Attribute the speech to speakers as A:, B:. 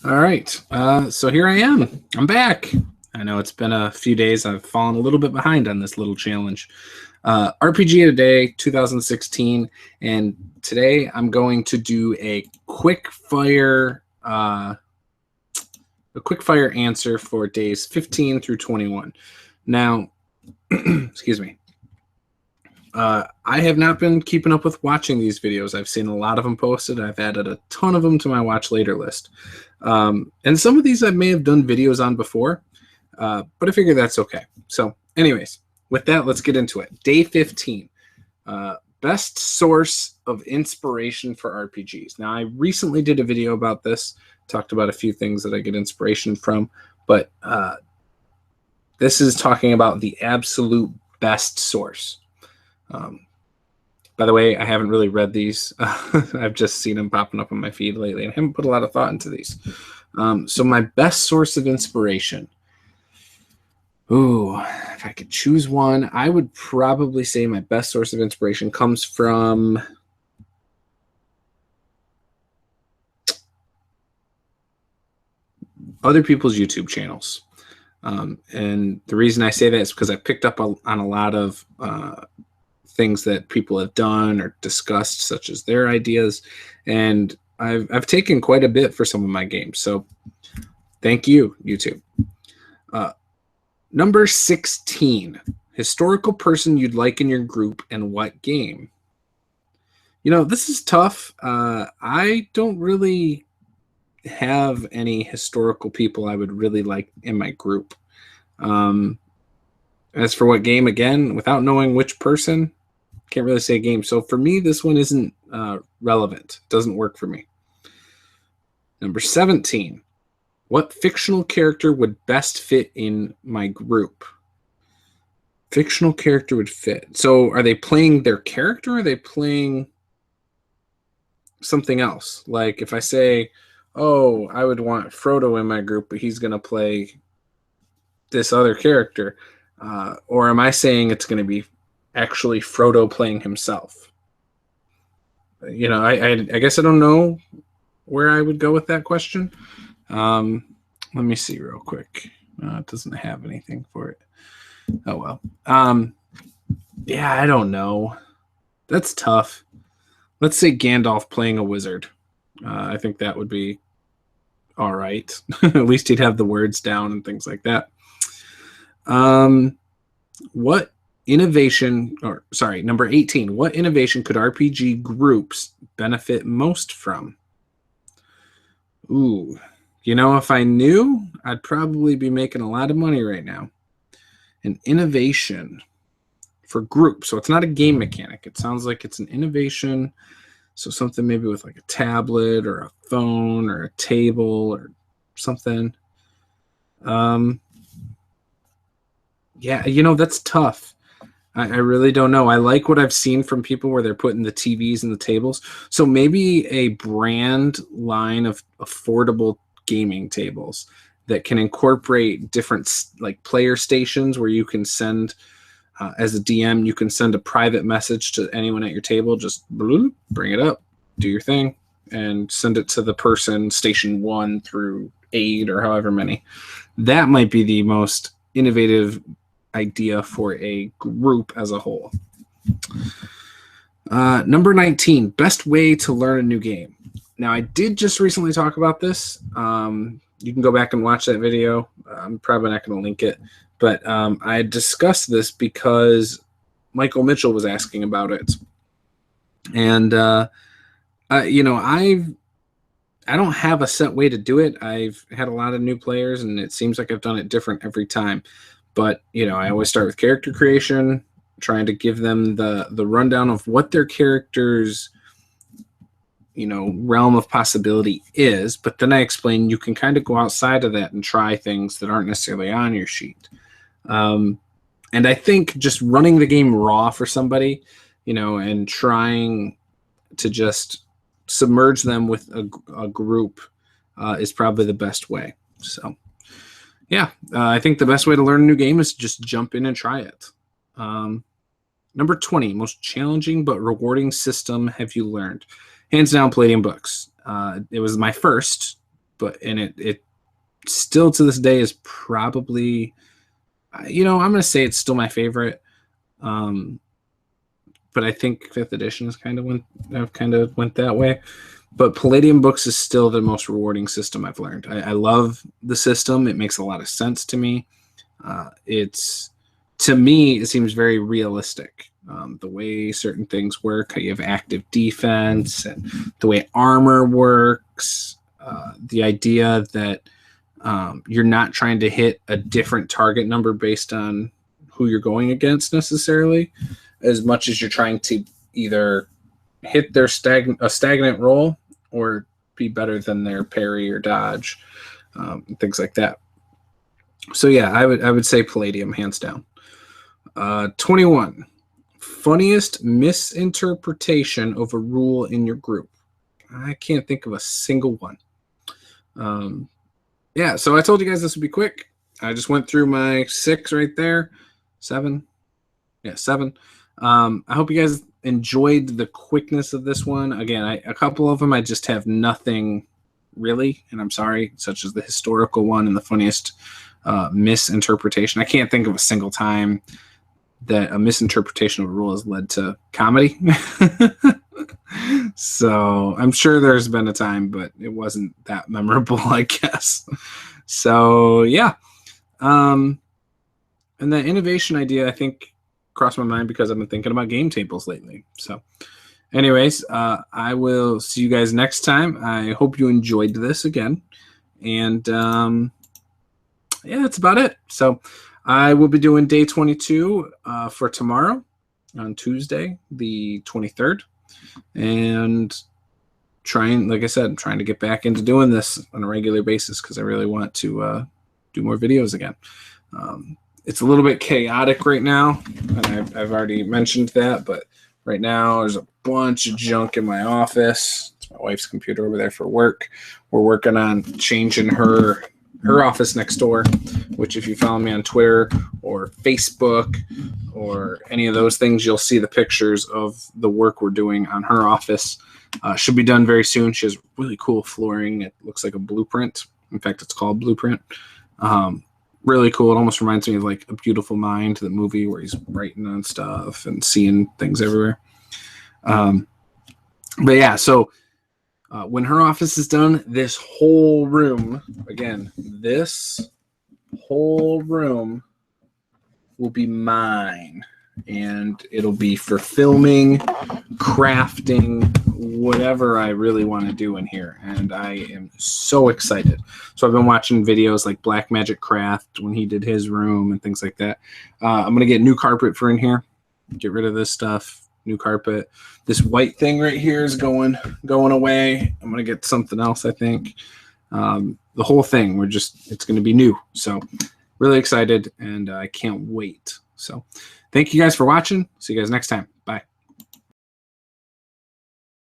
A: All right, so here I am. I'm back. I know it's been a few days. I've fallen a little bit behind on this little challenge. RPG Today 2016, and today I'm going to do a quick fire answer for days 15 through 21. Now, excuse me. I have not been keeping up with watching these videos. I've seen a lot of them posted. I've added a ton of them to my watch later list. And some of these I may have done videos on before, but I figure that's okay. So anyways, with that, let's get into it. Day 15, best source of inspiration for RPGs. Now, I recently did a video about this, talked about a few things that I get inspiration from, but this is talking about the absolute best source. By the way, I haven't really read these. I've just seen them popping up on my feed lately, and I haven't put a lot of thought into these. So my best source of inspiration. Ooh, if I could choose one, I would probably say my best source of inspiration comes from other people's YouTube channels. And the reason I say that is because I picked up on a lot of things that people have done or discussed, such as their ideas, and I've taken quite a bit for some of my games. So thank you, YouTube. Number 16, historical person you'd like in your group and what game? You know, this is tough. I don't really have any historical people I would really like in my group. As for what game, again, without knowing which person, can't really say game. So for me, this one isn't relevant. Doesn't work for me. Number 17, what fictional character would best fit in my group? Fictional character would fit. So are they playing their character, or are they playing something else? Like if I say, oh, I would want Frodo in my group, but he's going to play this other character. Or am I saying it's going to be actually Frodo playing himself? You know, I guess I don't know where I would go with that question. Let me see real quick. It doesn't have anything for it. Oh, well. Yeah, I don't know. That's tough. Let's say Gandalf playing a wizard. I think that would be all right. At least he'd have the words down and things like that. What innovation, or sorry, number 18, what innovation could RPG groups benefit most from? Ooh, you know, if I knew, I'd probably be making a lot of money right now. An innovation for groups. So it's not a game mechanic. It sounds like it's an innovation. So something maybe with like a tablet or a phone or a table or something. Yeah, you know, that's tough. I really don't know. I like what I've seen from people where they're putting the TVs and the tables. So maybe a brand line of affordable gaming tables that can incorporate different like player stations where you can send, as a DM, you can send a private message to anyone at your table. Just bring it up, do your thing, and send it to the person station 1 through 8 or however many. That might be the most innovative idea for a group as a whole. Number 19, best way to learn a new game. Now, I did just recently talk about this. You can go back and watch that video. I'm probably not going to link it, but I discussed this because Michael Mitchell was asking about it. And, you know, I don't have a set way to do it. I've had a lot of new players, and it seems like I've done it different every time. But, you know, I always start with character creation, trying to give them the rundown of what their character's, you know, realm of possibility is. But then I explain you can kind of go outside of that and try things that aren't necessarily on your sheet. And I think just running the game raw for somebody, you know, and trying to just submerge them with a group is probably the best way. So, yeah, I think the best way to learn a new game is just jump in and try it. Number 20, most challenging but rewarding system have you learned? Hands down, Palladium books. It was my first, and it still to this day is probably, I'm going to say it's still my favorite. But I think 5th edition has kind of went that way. But Palladium books is still the most rewarding system I've learned. I love the system. It makes a lot of sense to me. To me, it seems very realistic. The way certain things work, how you have active defense, and the way armor works. The idea that you're not trying to hit a different target number based on who you're going against necessarily, as much as you're trying to either hit their stagnant roll or be better than their parry or dodge, things like that. So yeah, I would say Palladium hands down. 21, funniest misinterpretation of a rule in your group. I can't think of a single one. Yeah, so I told you guys this would be quick. I just went through my 6 right there. 7. Yeah, 7. I hope you guys enjoyed the quickness of this one. Again, a couple of them I just have nothing really, and I'm sorry, such as the historical one and the funniest misinterpretation. I can't think of a single time that a misinterpretation of a rule has led to comedy. So I'm sure there's been a time, but it wasn't that memorable, I guess. So yeah. And that innovation idea, I think, crossed my mind because I've been thinking about game tables lately. So anyways, I will see you guys next time. I hope you enjoyed this again. And yeah, that's about it. So I will be doing day 22 for tomorrow on Tuesday, the 23rd. And like I said, trying to get back into doing this on a regular basis because I really want to do more videos again. It's a little bit chaotic right now, and I've already mentioned that, but right now there's a bunch of junk in my office. It's my wife's computer over there for work. We're working on changing her office next door, which if you follow me on Twitter or Facebook or any of those things, you'll see the pictures of the work we're doing on her office. Should be done very soon. She has really cool flooring. It looks like a blueprint. In fact, it's called Blueprint. Really cool. It almost reminds me of like A Beautiful Mind, the movie where he's writing on stuff and seeing things everywhere. But yeah, so when her office is done, this whole room, again, this whole room will be mine. And it'll be for filming, crafting, whatever I really want to do in here. And I am so excited. So I've been watching videos like Black Magic Craft when he did his room and things like that. I'm going to get new carpet for in here. Get rid of this stuff. New carpet. This white thing right here is going away. I'm going to get something else, I think. The whole thing, it's going to be new. So really excited, and I can't wait. So thank you guys for watching. See you guys next time.